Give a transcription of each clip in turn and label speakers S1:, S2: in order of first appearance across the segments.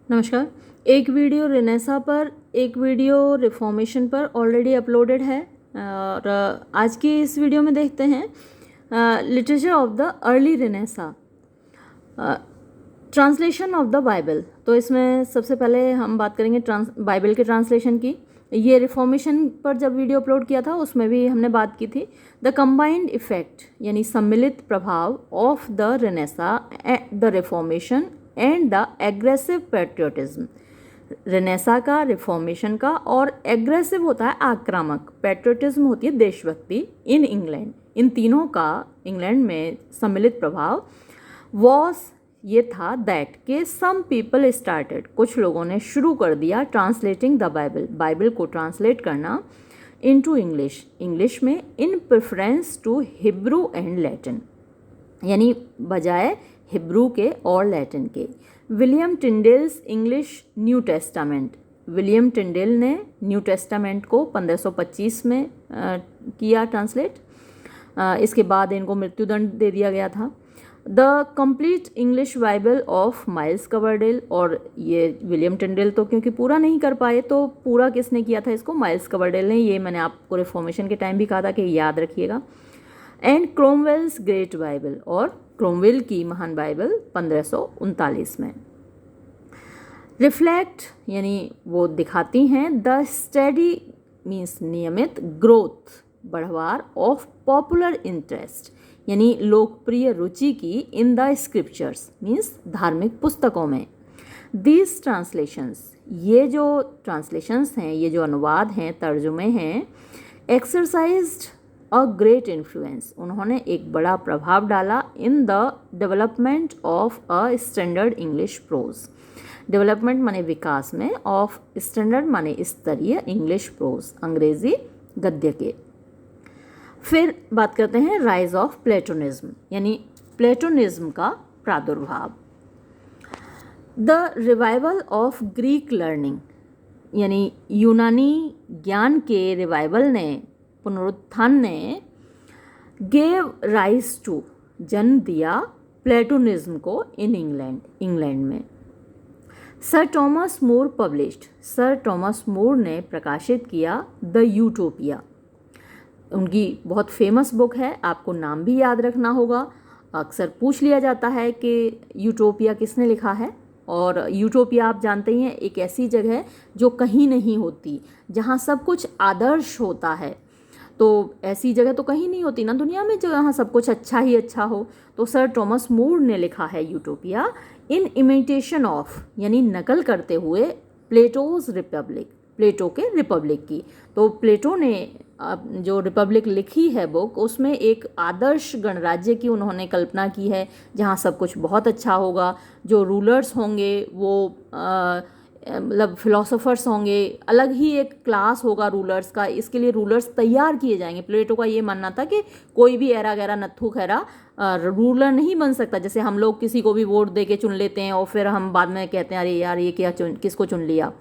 S1: नमस्कार। एक video Renaissance पर, एक वीडियो रिफॉर्मेशन पर ऑलरेडी अपलोडेड है और आज की इस वीडियो में देखते हैं literature of the early Renaissance, translation of the Bible. तो इसमें सबसे पहले हम बात करेंगे बाइबल के ट्रांसलेशन की। ये रिफॉर्मेशन पर जब वीडियो अपलोड किया था उसमें भी हमने बात की थी। द कंबाइंड इफेक्ट यानी सम्मिलित प्रभाव of the Renaissance, the reformation and the aggressive patriotism. Renaissance का, रिफॉर्मेशन का, और एग्रेसिव होता है आक्रामक, पैट्रियोटिज्म होती है देशभक्ति, इन इंग्लैंड, इन तीनों का इंग्लैंड में सम्मिलित प्रभाव वॉज ये था दैट के सम पीपल स्टार्टेड, कुछ लोगों ने शुरू कर दिया ट्रांसलेटिंग द बाइबल, बाइबल को ट्रांसलेट करना इनटू इंग्लिश, इंग्लिश में, in preference to Hebrew and Latin, यानी बजाय हिब्रू के और लैटिन के। William Tyndale's English New Testament, William Tyndale ने न्यू टेस्टामेंट को 1525 में किया ट्रांसलेट। इसके बाद इनको मृत्युदंड दे दिया गया था। The complete English Bible of miles Coverdale, और ये विलियम टिंडेल तो क्योंकि पूरा नहीं कर पाए तो पूरा किसने किया था इसको, माइल्स कवरडेल ने। ये मैंने आपको रिफॉर्मेशन के टाइम भी कहा था कि याद रखिएगा। एंड क्रोमवेल्स ग्रेट बाइबल, और क्रोमवेल की महान बाइबल 1539 में। रिफ्लेक्ट यानी वो दिखाती हैं द स्टडी मीन्स नियमित, ग्रोथ बढ़वार ऑफ पॉपुलर इंटरेस्ट यानी लोकप्रिय रुचि की, इन द स्क्रिप्चर्स मीन्स धार्मिक पुस्तकों में। दीज ट्रांसलेशंस, ये जो ट्रांसलेशंस हैं, ये जो अनुवाद हैं, तर्जुमे हैं, एक्सरसाइज्ड अ ग्रेट इन्फ्लुएंस, उन्होंने एक बड़ा प्रभाव डाला in the development of a standard English pros. Development माने विकास में, ऑफ स्टैंडर्ड माने स्तरीय, इंग्लिश प्रोज अंग्रेजी गद्य के। फिर बात करते हैं राइज ऑफ प्लेटोनिज्म यानी प्लेटोनिज्म का प्रादुर्भाव। The revival of Greek learning यानी यूनानी ज्ञान के रिवाइवल ने, पुनरुत्थान ने, गेव राइज टू, जन्म दिया प्लेटोनिज्म को इन इंग्लैंड, इंग्लैंड में। Sir Thomas More published, sir Thomas More ने प्रकाशित किया द यूटोपिया, उनकी बहुत फेमस बुक है, आपको नाम भी याद रखना होगा। अक्सर पूछ लिया जाता है कि यूटोपिया किसने लिखा है, और यूटोपिया आप जानते ही हैं एक ऐसी जगह है जो कहीं नहीं होती, जहाँ सब कुछ आदर्श होता है। तो ऐसी जगह तो कहीं नहीं होती ना दुनिया में जहाँ सब कुछ अच्छा ही अच्छा हो। तो सर थॉमस मोर ने लिखा है यूटोपिया इन इमिटेशन ऑफ यानी नकल करते हुए प्लेटोज रिपब्लिक, प्लेटो के रिपब्लिक की। तो प्लेटो ने जो रिपब्लिक लिखी है बुक, उसमें एक आदर्श गणराज्य की उन्होंने कल्पना की है जहाँ सब कुछ बहुत अच्छा होगा, जो रूलर्स होंगे वो मतलब फिलोसोफर्स होंगे, अलग ही एक क्लास होगा रूलर्स का, इसके लिए रूलर्स तैयार किए जाएंगे। प्लेटो का ये मानना था कि कोई भी ऐरा गैरा नत्थू खैरा रूलर नहीं बन सकता। जैसे हम लोग किसी को भी वोट दे के चुन लेते हैं और फिर हम बाद में कहते हैं अरे यार ये क्या किसको चुन लिया।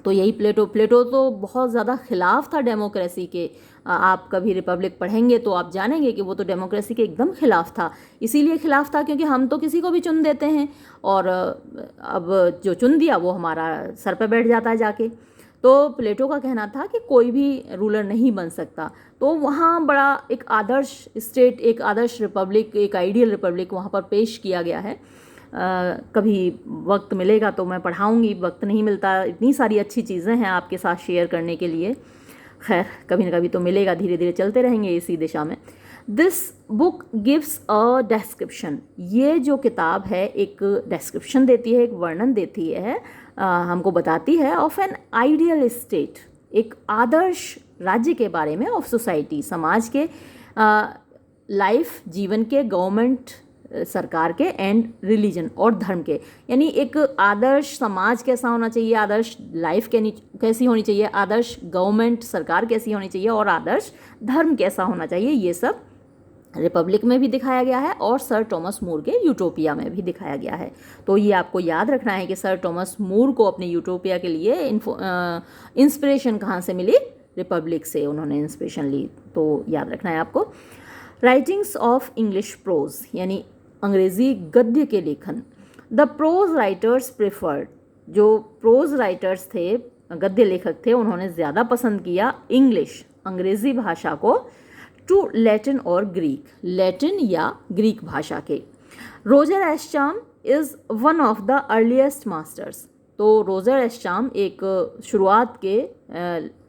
S1: तो यही प्लेटो तो बहुत ज़्यादा खिलाफ था डेमोक्रेसी के। आप कभी रिपब्लिक पढ़ेंगे तो आप जानेंगे कि वो तो डेमोक्रेसी के एकदम खिलाफ था। इसीलिए खिलाफ था क्योंकि हम तो किसी को भी चुन देते हैं और अब जो चुन दिया वो हमारा सर पे बैठ जाता है जाके। तो प्लेटो का कहना था कि कोई भी रूलर नहीं बन सकता। तो वहाँ बड़ा एक आदर्श स्टेट, एक आदर्श रिपब्लिक, एक आइडियल रिपब्लिक वहाँ पर पेश किया गया है। कभी वक्त मिलेगा तो मैं पढ़ाऊँगी, वक्त नहीं मिलता, इतनी सारी अच्छी चीज़ें हैं आपके साथ शेयर करने के लिए। खैर कभी ना कभी तो मिलेगा, धीरे धीरे चलते रहेंगे इसी दिशा में। This book gives a description, ये जो किताब है एक डेस्क्रिप्शन देती है, एक वर्णन देती है, हमको बताती है ऑफ एन आइडियल स्टेट, एक आदर्श राज्य के बारे में, ऑफ सोसाइटी, समाज के, लाइफ, जीवन के, गवर्नमेंट, सरकार के, एंड रिलीजन और धर्म के। यानी एक आदर्श समाज कैसा होना चाहिए, आदर्श लाइफ कैसी होनी चाहिए, आदर्श गवर्नमेंट सरकार कैसी होनी चाहिए, और आदर्श धर्म कैसा होना चाहिए, ये सब रिपब्लिक में भी दिखाया गया है और सर थॉमस मोर के यूटोपिया में भी दिखाया गया है। तो ये आपको याद रखना है कि सर थॉमस मोर को अपने यूटोपिया के लिए इंस्पिरेशन कहाँ से मिली, रिपब्लिक से उन्होंने इंस्पिरेशन ली। तो याद रखना है आपको। राइटिंग्स ऑफ इंग्लिश प्रोज यानी अंग्रेजी गद्य के लेखन। द प्रोज राइटर्स प्रेफर्ड, जो प्रोज राइटर्स थे, गद्य लेखक थे, उन्होंने ज़्यादा पसंद किया इंग्लिश, अंग्रेज़ी भाषा को, टू लैटिन और ग्रीक, लैटिन या ग्रीक भाषा के। Roger Ascham is one of the earliest masters, तो रोजर एस्चाम एक शुरुआत के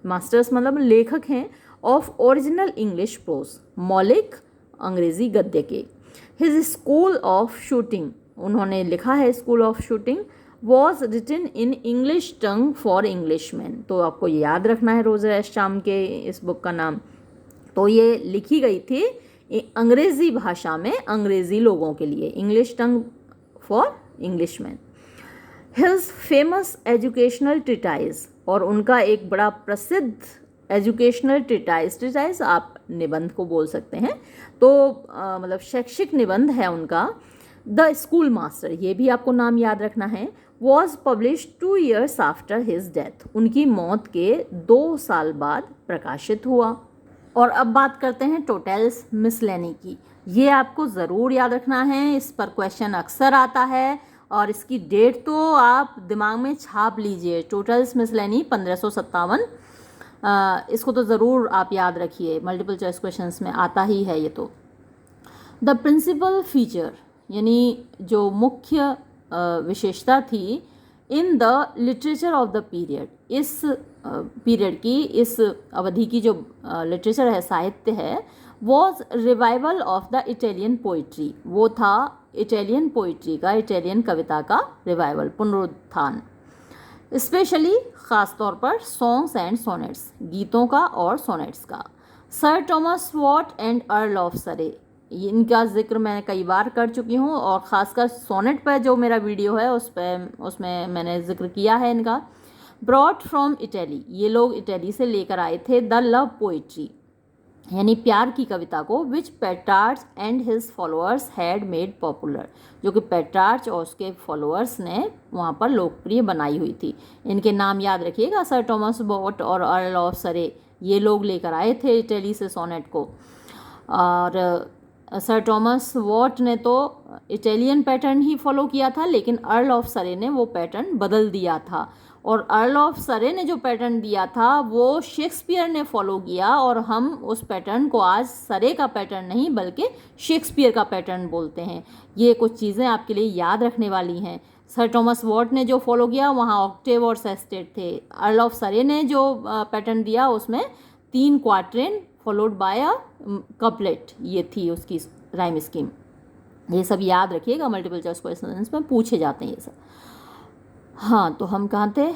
S1: मास्टर्स मतलब लेखक हैं ऑफ ओरिजिनल इंग्लिश प्रोज, मौलिक अंग्रेज़ी गद्य के। हिज स्कूल ऑफ शूटिंग, उन्होंने लिखा है school of shooting, was written in English tongue for Englishman, तो आपको याद रखना है रोजर एस्चाम के इस बुक का नाम। तो ये लिखी गई थी अंग्रेज़ी भाषा में अंग्रेज़ी लोगों के लिए, English tongue for Englishman. His famous educational treatise, और उनका एक बड़ा प्रसिद्ध एजुकेशनल ट्रीटाइज आप निबंध को बोल सकते हैं, तो मतलब शैक्षिक निबंध है उनका, द स्कूल मास्टर, ये भी आपको नाम याद रखना है, was publish 2 years after his death, उनकी मौत के 2 साल बाद प्रकाशित हुआ। और अब बात करते हैं टोटेल्स मिसलेनी की। ये आपको ज़रूर याद रखना है, इस पर क्वेश्चन अक्सर आता है, और इसकी डेट तो आप दिमाग में छाप लीजिए, टोटेल्स मिसलेनी 1557, इसको तो ज़रूर आप याद रखिए, मल्टीपल चॉइस क्वेश्चंस में आता ही है ये तो। द प्रिंसिपल फीचर, यानी जो मुख्य विशेषता थी in the literature of the period, इस पीरियड की, इस अवधि की जो लिटरेचर है, साहित्य है, was revival of the Italian poetry, वो था इटालियन पोइट्री का, इटालियन कविता का रिवाइवल, पुनरुत्थान। स्पेशली ख़ास तौर पर सॉन्ग्स एंड सोनेट्स, गीतों का और सोनेट्स का। Sir Thomas what and earl of सरे, इनका जिक्र मैं कई बार कर चुकी हूँ, और ख़ासकर सोनेट पर जो मेरा वीडियो है उसमें मैंने जिक्र किया है इनका। ब्रॉट फ्रॉम इटली, ये लोग इटली से लेकर आए थे द लव पोइट्री, यानी प्यार की कविता को, which Petrarch and his followers had made popular, जो कि पेट्रार्च और उसके फॉलोअर्स ने वहाँ पर लोकप्रिय बनाई हुई थी। इनके नाम याद रखिएगा, सर टॉमस वॉट और अर्ल ऑफ सरे, ये लोग लेकर आए थे इटली से सोनेट को। और सर टॉमस वॉट ने तो इटालियन पैटर्न ही फॉलो किया था, लेकिन अर्ल ऑफ सरे ने वो पैटर्न बदल दिया था, और अर्ल ऑफ सरे ने जो पैटर्न दिया था वो शेक्सपियर ने फॉलो किया, और हम उस पैटर्न को आज सरे का पैटर्न नहीं बल्कि शेक्सपियर का पैटर्न बोलते हैं। ये कुछ चीज़ें आपके लिए याद रखने वाली हैं। सर टॉमस वॉट ने जो फॉलो किया वहाँ ऑक्टेव और सेस्टेट थे। अर्ल ऑफ सरे ने जो पैटर्न दिया उसमें 3 quatrain followed by a couplet, ये थी उसकी राइम स्कीम। ये सब याद रखिएगा, मल्टीपल चॉइस क्वेश्चंस में पूछे जाते हैं ये सब। हाँ, तो हम कहाँ थे?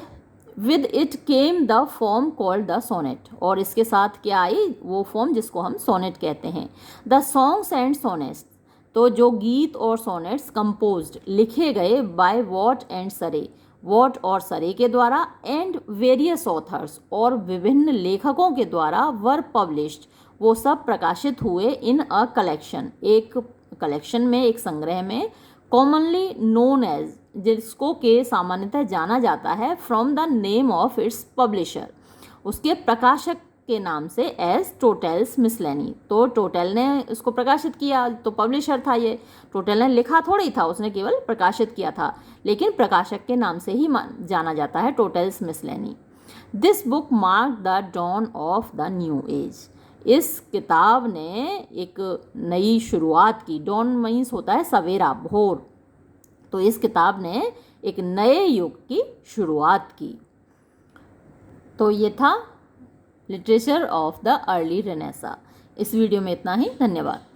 S1: With it came the form called the sonnet, और इसके साथ क्या आई? वो फॉर्म जिसको हम सोनेट कहते हैं। द सॉन्ग्स एंड सोनेट्स, तो जो गीत और सोनेट्स कंपोज्ड, लिखे गए बाय वॉट एंड सरे, वॉट और सरे के द्वारा, एंड वेरियस ऑथर्स, और विभिन्न लेखकों के द्वारा, वर पब्लिश्ड, वो सब प्रकाशित हुए इन अ कलेक्शन, एक कलेक्शन में, एक संग्रह में, कॉमनली नोन एज, जिसको के सामान्यतः जाना जाता है, from the name of its publisher, उसके प्रकाशक के नाम से, एज टोटेल्स मिसलेनी। तो टोटेल ने इसको प्रकाशित किया, तो पब्लिशर था ये, टोटेल ने लिखा थोड़ी था, उसने केवल प्रकाशित किया था, लेकिन प्रकाशक के नाम से ही जाना जाता है, Tottel's Miscellany. This book mark the dawn of the new age, इस किताब ने एक नई शुरुआत की। डॉन मीन्स होता है सवेरा, भोर, तो इस किताब ने एक नए युग की शुरुआत की। तो ये था literature of the early Renaissance. इस वीडियो में इतना ही, धन्यवाद।